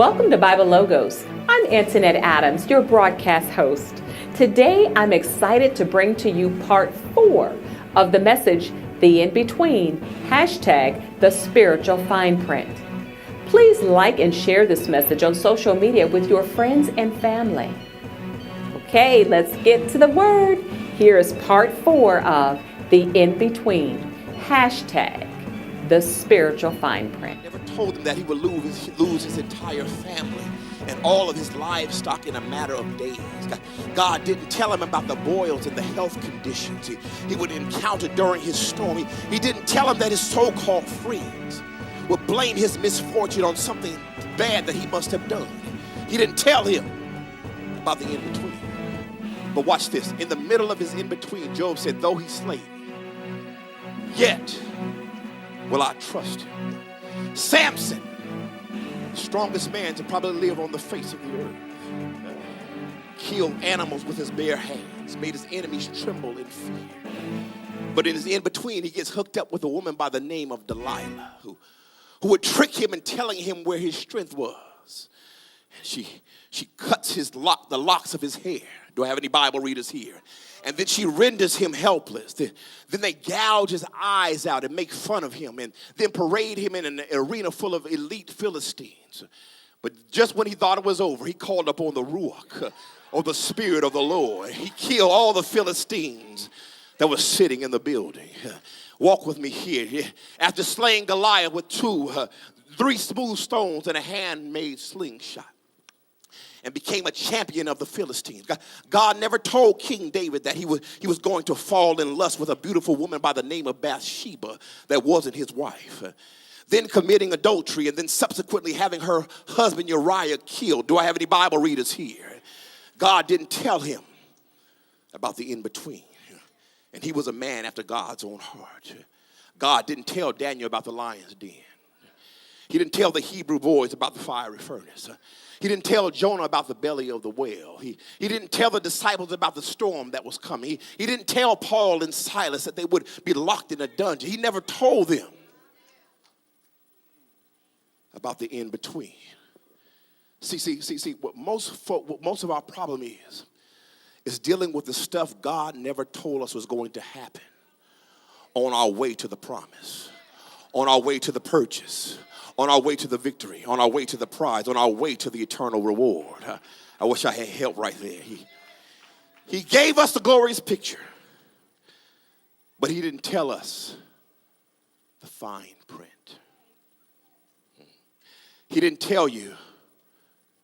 Welcome to Bible Logos. I'm Antoinette Adams, your broadcast host. Today, I'm excited to bring to you part 4 of the message, The In Between, hashtag the spiritual fine print. Please like and share this message on social media with your friends and family. Okay, let's get to the word. Here is part 4 of The In Between, hashtag the spiritual fine print. Never told him that he would lose his entire family and all of his livestock in a matter of days. God didn't tell him about the boils and the health conditions he would encounter during his storm. He didn't tell him that his so-called friends would blame his misfortune on something bad that he must have done. He didn't tell him about the in-between. But watch this. In the middle of his in-between, Job said, though he slay me, yet will I trust him. Samson, strongest man to probably live on the face of the earth, killed animals with his bare hands, made his enemies tremble in fear. But in his in-between, he gets hooked up with a woman by the name of Delilah, who would trick him in telling him where his strength was. She cuts the locks of his hair. Do I have any Bible readers here? And then she renders him helpless. Then they gouge his eyes out and make fun of him and then parade him in an arena full of elite Philistines. But just when he thought it was over, he called upon the Ruach, or the Spirit of the Lord. He killed all the Philistines that were sitting in the building. Walk with me here. After slaying Goliath with 3 smooth stones and a handmade slingshot, and became a champion of the Philistines. God never told King David that he was going to fall in lust with a beautiful woman by the name of Bathsheba that wasn't his wife. Then committing adultery and then subsequently having her husband Uriah killed. Do I have any Bible readers here? God didn't tell him about the in-between. And he was a man after God's own heart. God didn't tell Daniel about the lion's den. He didn't tell the Hebrew boys about the fiery furnace. He didn't tell Jonah about the belly of the whale. He didn't tell the disciples about the storm that was coming. He didn't tell Paul and Silas that they would be locked in a dungeon. He never told them about the in-between. See, what most of our problem is dealing with the stuff God never told us was going to happen on our way to the promise, on our way to the purchase, on our way to the victory, on our way to the prize, on our way to the eternal reward. I wish I had help right there. He gave us the glorious picture, but he didn't tell us the fine print. He didn't tell you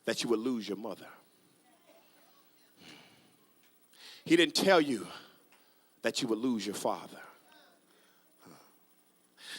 that you would lose your mother. He didn't tell you that you would lose your father.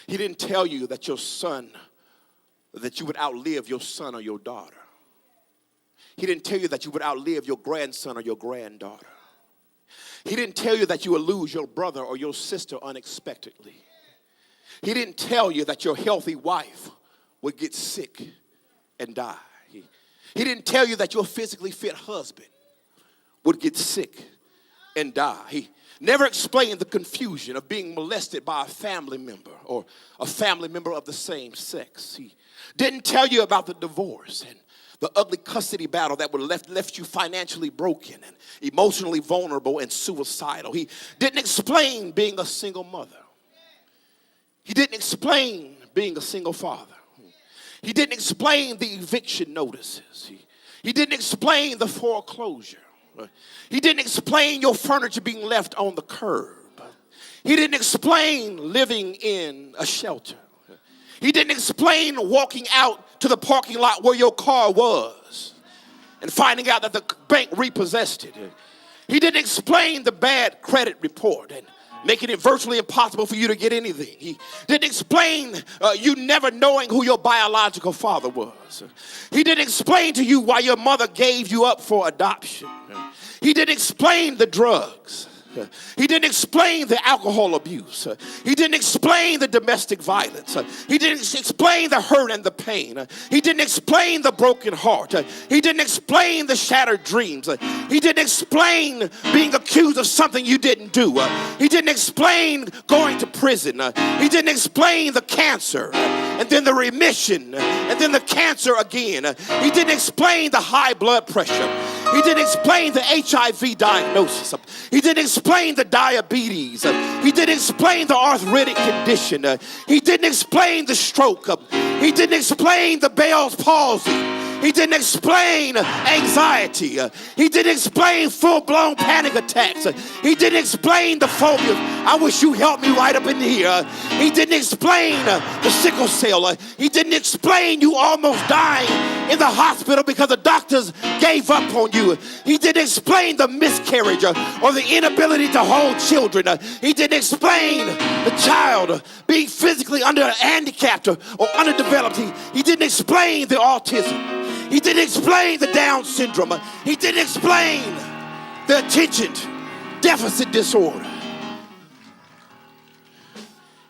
He didn't tell you that that you would outlive your son or your daughter. He didn't tell you that you would outlive your grandson or your granddaughter. He didn't tell you that you would lose your brother or your sister unexpectedly. He didn't tell you that your healthy wife would get sick and die. He didn't tell you that your physically fit husband would get sick and die. He never explained the confusion of being molested by a family member or a family member of the same sex. He didn't tell you about the divorce and the ugly custody battle that would left you financially broken and emotionally vulnerable and suicidal. He didn't explain being a single mother. He didn't explain being a single father. He didn't explain the eviction notices. He didn't explain the foreclosure. He didn't explain your furniture being left on the curb. He didn't explain living in a shelter. He didn't explain walking out to the parking lot where your car was and finding out that the bank repossessed it. He didn't explain the bad credit report and making it virtually impossible for you to get anything. He didn't explain you never knowing who your biological father was. He didn't explain to you why your mother gave you up for adoption. He didn't explain the drugs. He didn't explain the alcohol abuse. He didn't explain the domestic violence. He didn't explain the hurt and the pain. He didn't explain the broken heart. He didn't explain the shattered dreams. He didn't explain being accused of something you didn't do. He didn't explain going to prison. He didn't explain the cancer. and then the remission, and then the cancer again. He didn't explain the high blood pressure. He didn't explain the HIV diagnosis. He didn't explain the diabetes. He didn't explain the arthritic condition. He didn't explain the stroke. He didn't explain the Bell's palsy. He didn't explain anxiety. He didn't explain full-blown panic attacks. He didn't explain the phobias. I wish you helped me right up in here. He didn't explain the sickle cell. He didn't explain you almost dying in the hospital because the doctors gave up on you. He didn't explain the miscarriage or the inability to hold children. He didn't explain the child being physically handicapped or underdeveloped. He didn't explain the autism. He didn't explain the Down syndrome. He didn't explain the attention deficit disorder.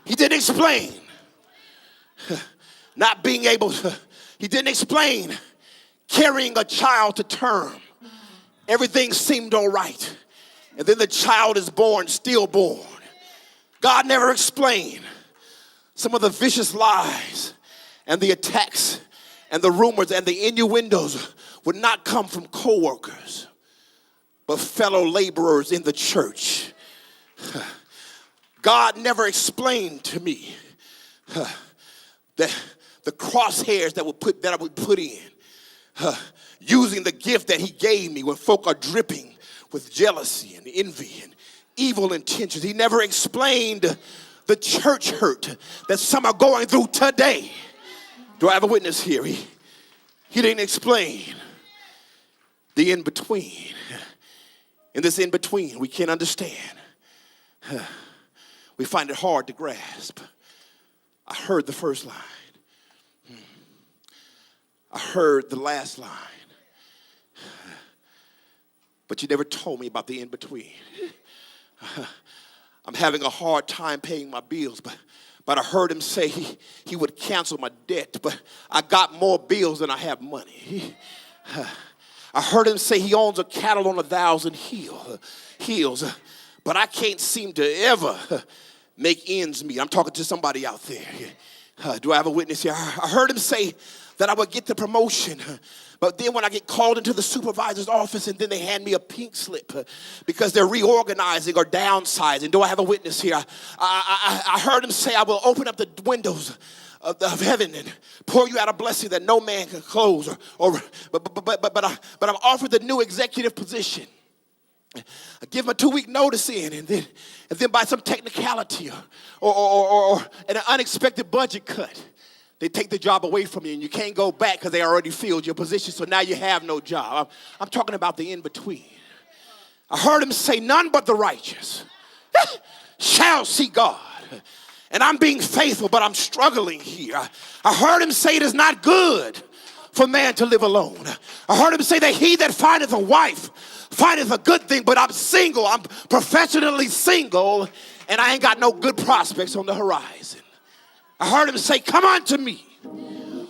He didn't explain not being able to, he didn't explain carrying a child to term. Everything seemed all right. And then the child is born, stillborn. God never explained some of the vicious lies and the attacks and the rumors and the innuendos would not come from co-workers, but fellow laborers in the church. God never explained to me that the crosshairs that I would put in, using the gift that he gave me when folk are dripping with jealousy and envy and evil intentions. He never explained the church hurt that some are going through today. Do I have a witness here? He didn't explain the in-between. In this in-between, we can't understand. We find it hard to grasp. I heard the first line. I heard the last line. But you never told me about the in-between. I'm having a hard time paying my bills, but I heard him say he would cancel my debt, but I got more bills than I have money. I heard him say he owns a cattle on 1,000 hills, but I can't seem to ever make ends meet. I'm talking to somebody out there. Do I have a witness here? I heard him say that I would get the promotion, but then when I get called into the supervisor's office and then they hand me a pink slip because they're reorganizing or downsizing. Do I have a witness here? I heard him say I will open up the windows of heaven and pour you out a blessing that no man can close. But I'm offered the new executive position. I give him a 2-week notice in, and then by some technicality or an unexpected budget cut, they take the job away from you, and you can't go back because they already filled your position, so now you have no job. I'm talking about the in-between. I heard him say, none but the righteous shall see God. And I'm being faithful, but I'm struggling here. I heard him say it is not good for man to live alone. I heard him say that he that findeth a wife findeth a good thing, but I'm single. I'm professionally single, and I ain't got no good prospects on the horizon. I heard him say, come unto me,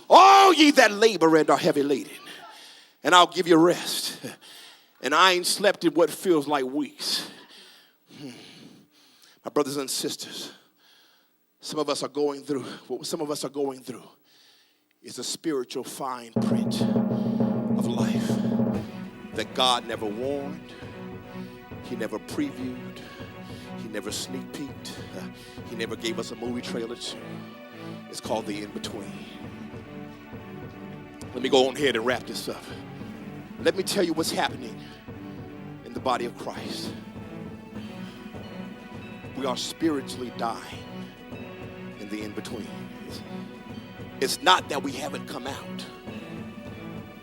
all ye that labor and are heavy laden, and I'll give you rest. And I ain't slept in what feels like weeks. My brothers and sisters, some of us are going through, what some of us are going through is a spiritual fine print of life that God never warned, he never previewed, he never sneak peeked, he never gave us a movie trailer to. It's called the in-between. Let me go on ahead and wrap this up. Let me tell you what's happening in the body of Christ. We are spiritually dying in the in-between. It's not that we haven't come out.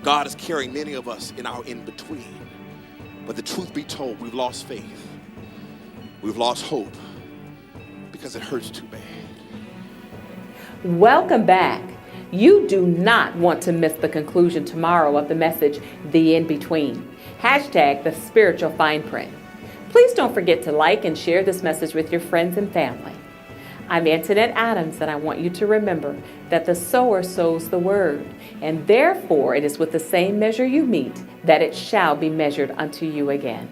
God is carrying many of us in our in-between. But the truth be told, we've lost faith. We've lost hope because it hurts too bad. Welcome back. You do not want to miss the conclusion tomorrow of the message, The In-Between. # the spiritual fine print. Please don't forget to like and share this message with your friends and family. I'm Antoinette Adams, and I want you to remember that the sower sows the word, and therefore it is with the same measure you meet that it shall be measured unto you again.